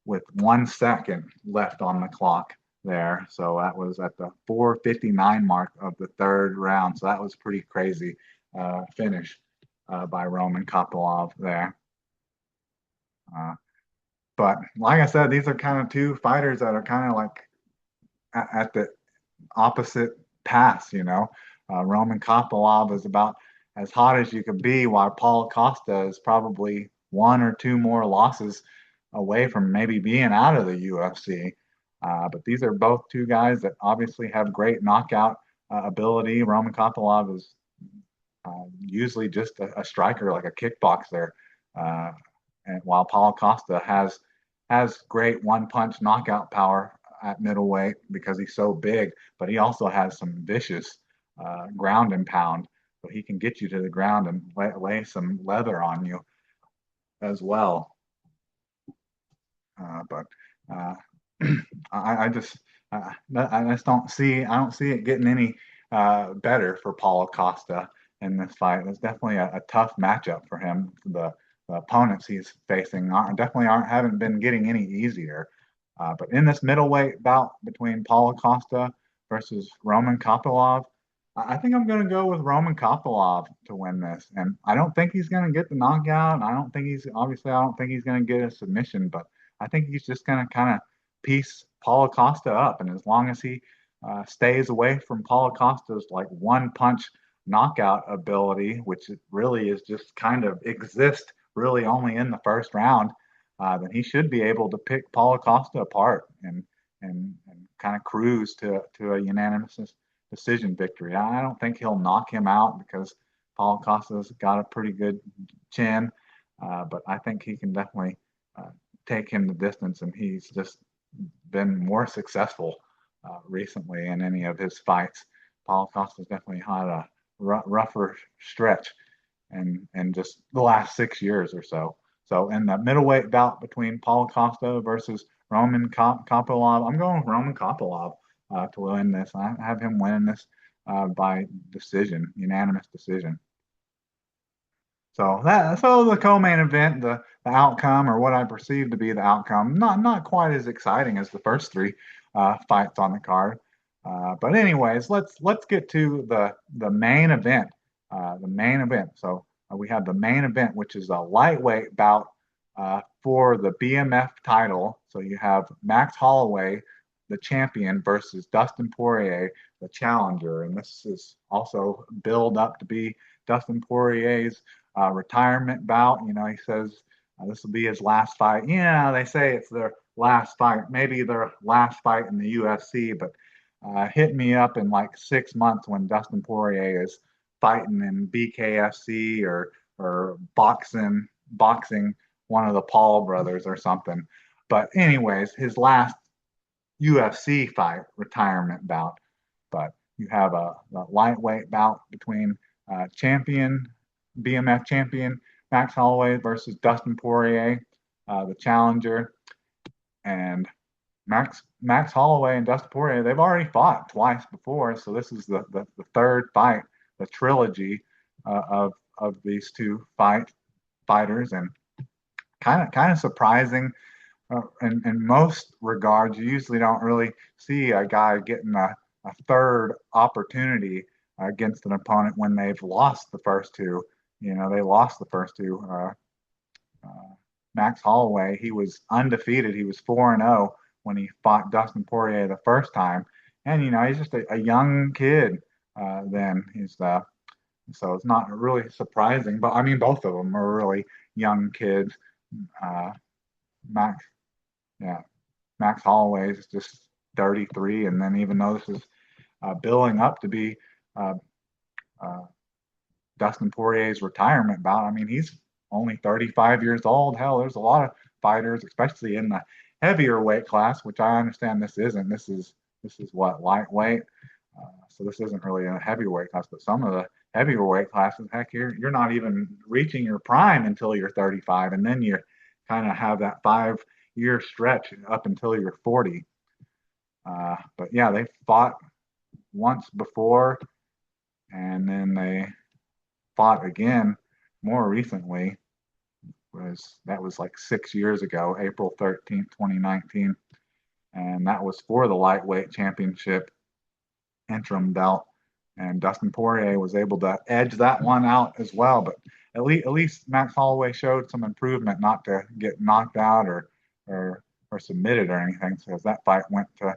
S3: with 1 second left on the clock there. So that was at the 4:59 mark of the 3rd round. So that was pretty crazy finish by Roman Kopylov there. But like I said, these are kind of 2 fighters that are kind of like at the opposite paths, Roman Kopylov is about as hot as you could be, while Paulo Costa is probably 1 or 2 more losses away from maybe being out of the UFC. But these are both 2 guys that obviously have great knockout ability. Roman Kopylov is usually just a striker, like a kickboxer, and while Paulo Costa has great one-punch knockout power at middleweight because he's so big, but he also has some vicious ground and pound, so he can get you to the ground and lay some leather on you as well. But I just don't see it getting any better for Paulo Costa in this fight. It's definitely a tough matchup for him. The opponents he's facing haven't been getting any easier. But in this middleweight bout between Paulo Costa versus Roman Kopylov, I think I'm going to go with Roman Kopylov to win this. And I don't think he's going to get the knockout. I don't think he's going to get a submission, but I think he's just going to kind of piece Paulo Costa up. And as long as he stays away from Paulo Costa's like one punch knockout ability, which really is just kind of exist really only in the first round, then he should be able to pick Paulo Costa apart and kind of cruise to a unanimous decision victory. I don't think he'll knock him out because Paulo Costa's got a pretty good chin, but I think he can definitely take him the distance, and he's just been more successful recently in any of his fights. Paulo Costa's definitely had a rougher stretch and just the last 6 years or so. So in the middleweight bout between Paulo Costa versus Roman Kopylov, I'm going with Roman Kopylov to win this. I have him winning this by decision, unanimous decision. So the co-main event, the outcome or what I perceive to be the outcome, not quite as exciting as the first three fights on the card. But anyways, let's get to the main event. The main event. So we have the main event, which is a lightweight bout for the BMF title. So you have Max Holloway, the champion, versus Dustin Poirier, the challenger. And this is also billed up to be Dustin Poirier's retirement bout. You know, he says this will be his last fight. Yeah, they say it's their last fight, maybe their last fight in the UFC, but hit me up in like 6 months when Dustin Poirier is fighting in BKFC or boxing one of the Paul brothers or something. But anyways, his last UFC fight, retirement bout. But you have a lightweight bout between BMF champion Max Holloway versus Dustin Poirier, the challenger. And Max Holloway and Dustin Poirier, they've already fought twice before, so this is the third fight, the trilogy of these two fighters, and kind of surprising. In most regards, you usually don't really see a guy getting a third opportunity against an opponent when they've lost the first two. You know, they lost the first two. Max Holloway, he was undefeated. He was 4-0 when he fought Dustin Poirier the first time. And, you know, he's just a young kid then. So it's not really surprising. But, I mean, both of them are really young kids. Max, yeah, Max Holloway is just 33. And then even though this is billing up to be Dustin Poirier's retirement bout, I mean, he's only 35 years old. Hell, there's a lot of fighters, especially in the heavier weight class, which I understand this isn't. This is what, lightweight. So this isn't really a heavyweight class, but some of the heavier weight classes, heck, you're not even reaching your prime until you're 35, and then you kind of have that 5-year stretch up until you're 40. But yeah, they fought once before, and then they fought again more recently. That was like 6 years ago, April 13th, 2019. And that was for the lightweight championship interim belt. And Dustin Poirier was able to edge that one out as well. But at least Max Holloway showed some improvement, not to get knocked out or submitted or anything, because that fight went to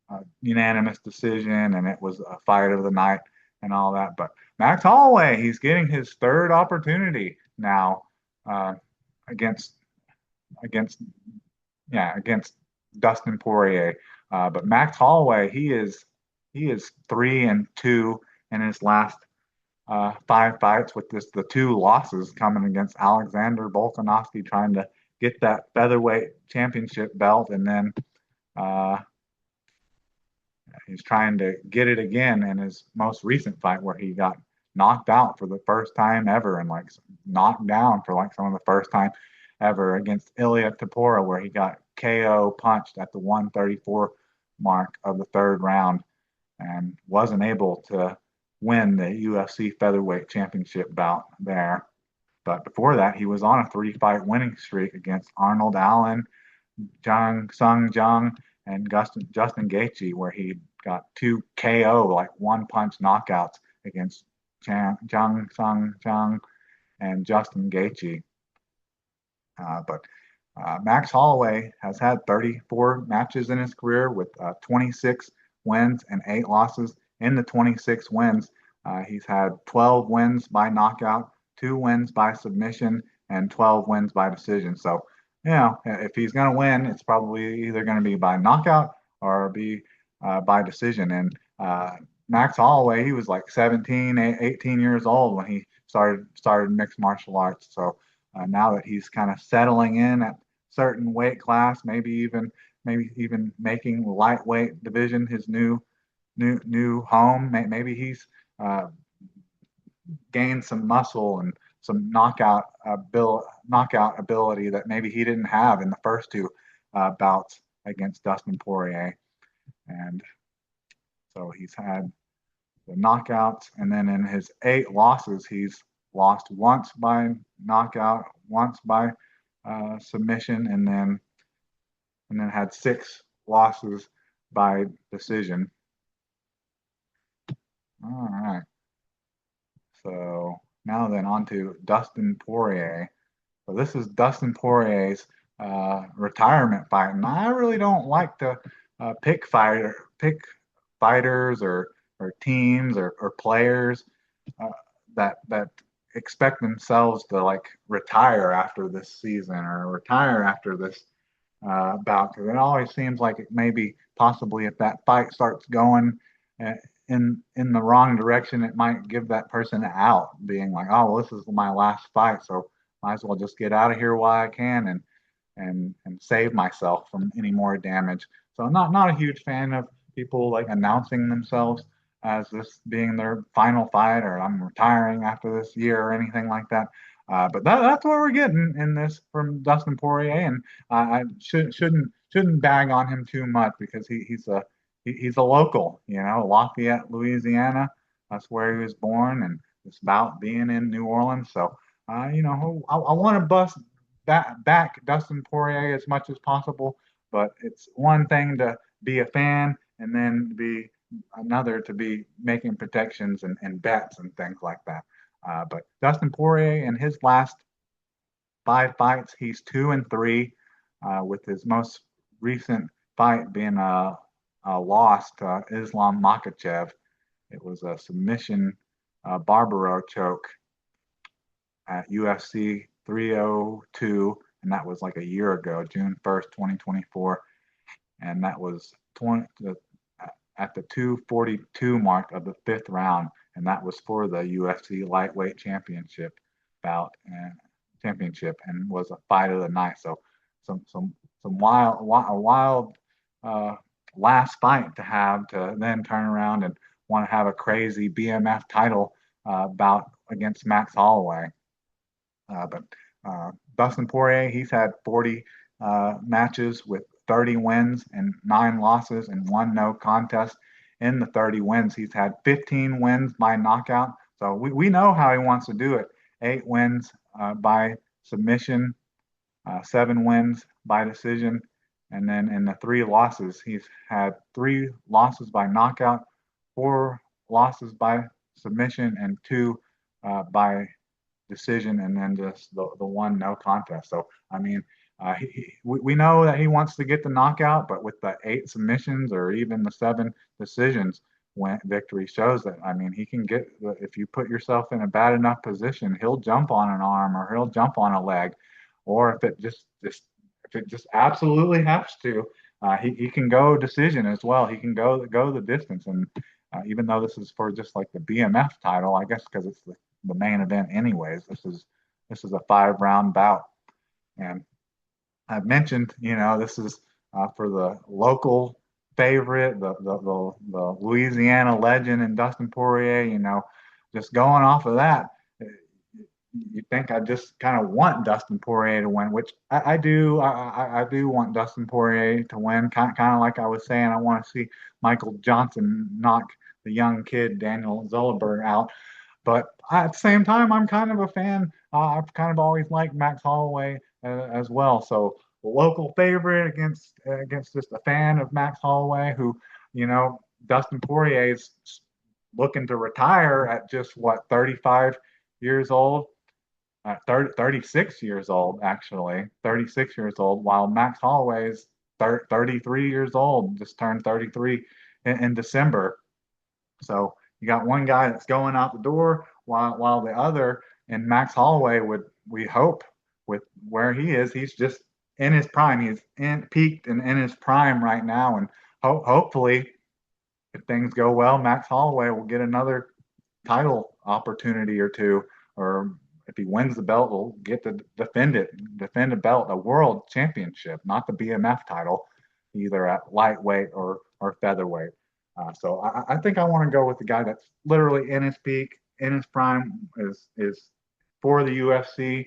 S3: a unanimous decision and it was a fight of the night and all that. But Max Holloway, he's getting his third opportunity now against Dustin Poirier. But Max Holloway, he is 3-2 in his last 5 fights, with the 2 losses coming against Alexander Volkanovski, trying to get that featherweight championship belt, and then he's trying to get it again in his most recent fight, where he got knocked out for the first time ever, and like knocked down for like some of the first time ever, against Ilya Tapora, where he got KO punched at the 134 mark of the third round and wasn't able to win the UFC featherweight championship bout there. But before that, he was on a 3-fight winning streak against Arnold Allen, Jang Sung Jung, and Justin Gaethje, where he got 2 KO, like one-punch knockouts against Jang Sung Jung and Justin Gaethje. But Max Holloway has had 34 matches in his career with 26 wins and 8 losses. In the 26 wins, He's had 12 wins by knockout, 2 wins by submission, and 12 wins by decision. So, if he's going to win, it's probably either going to be by knockout or be by decision. And Max Holloway, he was like 17, 18 years old when he started mixed martial arts. So now that he's kind of settling in at certain weight class, maybe even making lightweight division his new home. Maybe he's uh, gained some muscle and some knockout ability that maybe he didn't have in the first two bouts against Dustin Poirier. And so he's had the knockouts, and then in his 8 losses, he's lost once by knockout, once by submission, and then had 6 losses by decision. All right. So now then on to Dustin Poirier. So this is Dustin Poirier's retirement fight, and I really don't like to pick fighters or teams or players uh, that expect themselves to like retire after this season or retire after this bout, because it always seems like it maybe possibly if that fight starts going uh, in the wrong direction, it might give that person out, being like, oh, well, this is my last fight, so might as well just get out of here while I can and save myself from any more damage. So I'm not a huge fan of people like announcing themselves as this being their final fight or I'm retiring after this year or anything like that. But that's what we're getting in this from Dustin Poirier, and I shouldn't bag on him too much because he's a local, Lafayette, Louisiana. That's where he was born, and it's about being in New Orleans. So, I want to bust back Dustin Poirier as much as possible, but it's one thing to be a fan and then be another to be making predictions and bets and things like that. But Dustin Poirier in his last 5 fights, he's 2-3, with his most recent fight being a loss to Islam Makhachev. It was a submission Barbaro choke at UFC 302, and that was like a year ago, June 1st, 2024, and that was at the 242 mark of the 5th round, and that was for the UFC lightweight bout and championship, and was a fight of the night. So some wild uh, last fight to have to then turn around and want to have a crazy BMF title bout against Max Holloway. But Dustin Poirier, he's had 40 matches with 30 wins and 9 losses and 1 no contest. In the 30 wins, he's had 15 wins by knockout. So we know how he wants to do it. 8 wins by submission, 7 wins by decision. And then in the 3 losses, he's had 3 losses by knockout, 4 losses by submission, and 2 by decision, and then just the 1 no contest. So, I mean, we know that he wants to get the knockout, but with the 8 submissions or even the 7 decisions, when victory shows that, I mean, he can get, if you put yourself in a bad enough position, he'll jump on an arm or he'll jump on a leg, or if it just absolutely has to, he can go decision as well. He can go the distance, and even though this is for just like the BMF title, I guess because it's the main event anyways. This is a 5-round bout, and I've mentioned, this is for the local favorite, the Louisiana legend, and Dustin Poirier. Just going off of that, you think I just kind of want Dustin Poirier to win, which I do. I do want Dustin Poirier to win. Kind of like I was saying, I want to see Michael Johnson knock the young kid Daniel Zolberg out. But at the same time, I'm kind of a fan. I've kind of always liked Max Holloway as well. So the local favorite against just a fan of Max Holloway, who, Dustin Poirier is looking to retire at just 35 years old. 36 years old, actually, 36 years old, while Max Holloway is 33 years old, just turned 33 in December. So you got one guy that's going out the door while the other, and Max Holloway would, we hope, with where he is, he's just in his prime. He's in peaked and in his prime right now, and hopefully, if things go well, Max Holloway will get another title opportunity or two, or if he wins the belt, will get to defend a belt, a world championship, not the BMF title, either at lightweight or featherweight. So I think I want to go with the guy that's literally in his peak, in his prime, is for the UFC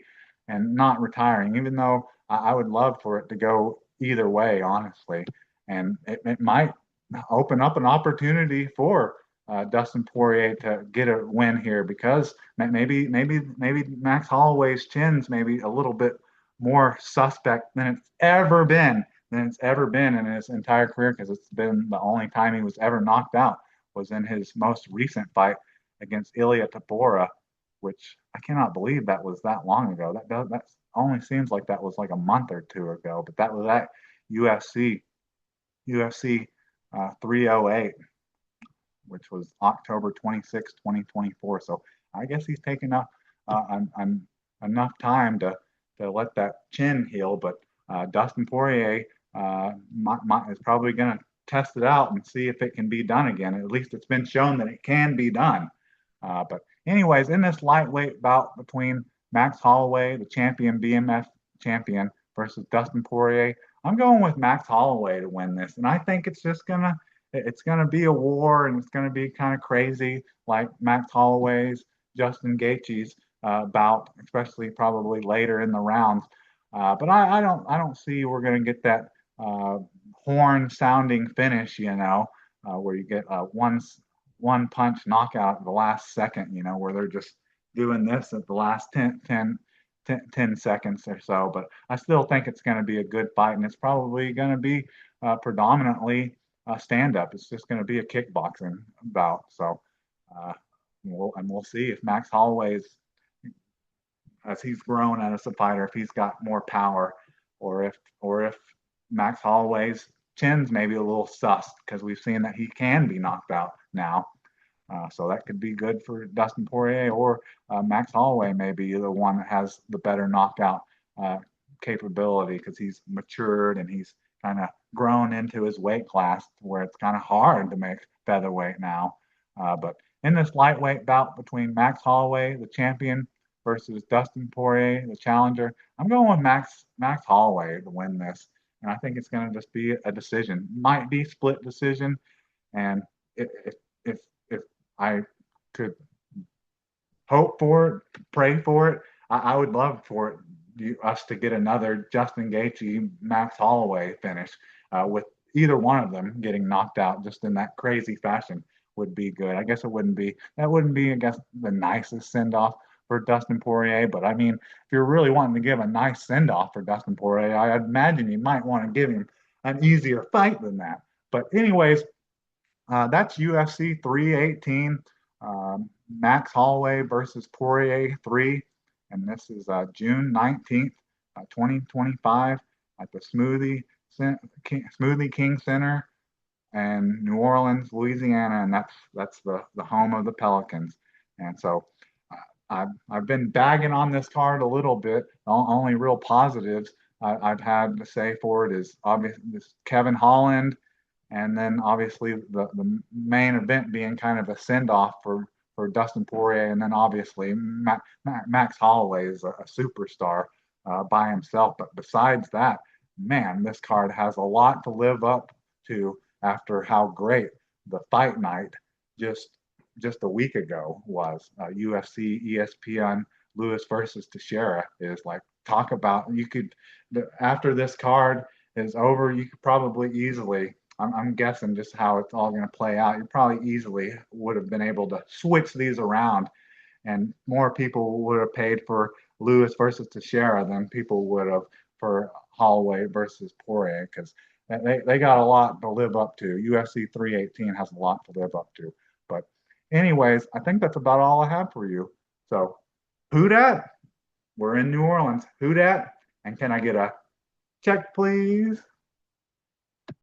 S3: and not retiring, even though I would love for it to go either way, honestly. And it might open up an opportunity for Dustin Poirier to get a win here, because maybe Max Holloway's chin's maybe a little bit more suspect than it's ever been in his entire career, because it's been the only time he was ever knocked out was in his most recent fight against Ilya Tabora, which I cannot believe that was that long ago. That only seems like that was like a month or two ago, but that was at UFC 308, which was October 26, 2024. So I guess he's taken up enough time to let that chin heal. But Dustin Poirier is probably going to test it out and see if it can be done again. At least it's been shown that it can be done. But anyways, in this lightweight bout between Max Holloway, the champion BMF champion, versus Dustin Poirier, I'm going with Max Holloway to win this, and I think it's gonna be a war, and it's gonna be kind of crazy, like Max Holloway's, Justin Gaethje's bout, especially probably later in the rounds. But I don't see we're gonna get that horn sounding finish, where you get one punch knockout at the last second, where they're just doing this at the last 10 seconds or so. But I still think it's going to be a good fight, and it's probably going to be predominantly stand up. It's just going to be a kickboxing bout. So we'll see if Max Holloway's, as he's grown as a fighter, if he's got more power, or if Max Holloway's chin's maybe a little sus, because we've seen that he can be knocked out now. So that could be good for Dustin Poirier, or Max Holloway may be the one that has the better knockout capability, because he's matured and he's kind of grown into his weight class where it's kind of hard to make featherweight now. But in this lightweight bout between Max Holloway, the champion, versus Dustin Poirier, the challenger, I'm going with Max Holloway to win this. And I think it's going to just be a decision. Might be split decision. And if I could hope for it, pray for it, I would love for us to get another Justin Gaethje, Max Holloway finish, with either one of them getting knocked out just in that crazy fashion would be good. I guess that wouldn't be, I guess, the nicest send off for Dustin Poirier. But I mean, if you're really wanting to give a nice send off for Dustin Poirier, I imagine you might want to give him an easier fight than that. But anyways, that's UFC 318, Max Holloway versus Poirier 3. And this is June 19th, 2025 at the Smoothie King Center in New Orleans, Louisiana. And that's the home of the Pelicans. And so I've been bagging on this card a little bit. The only real positives I've had to say for it is obviously this Kevin Holland, and then obviously the main event being kind of a send off for Dustin Poirier, and then obviously Max Holloway is a superstar by himself. But besides that, man, this card has a lot to live up to after how great the fight night just a week ago was. UFC ESPN Lewis versus Teixeira is like, talk about, after this card is over, you could probably easily, I'm guessing just how it's all going to play out, you probably easily would have been able to switch these around, and more people would have paid for Lewis versus Teixeira than people would have for Holloway versus Poirier, because they got a lot to live up to. UFC 318 has a lot to live up to. But anyways, I think that's about all I have for you. So who dat? We're in New Orleans. Who dat? And can I get a check, please?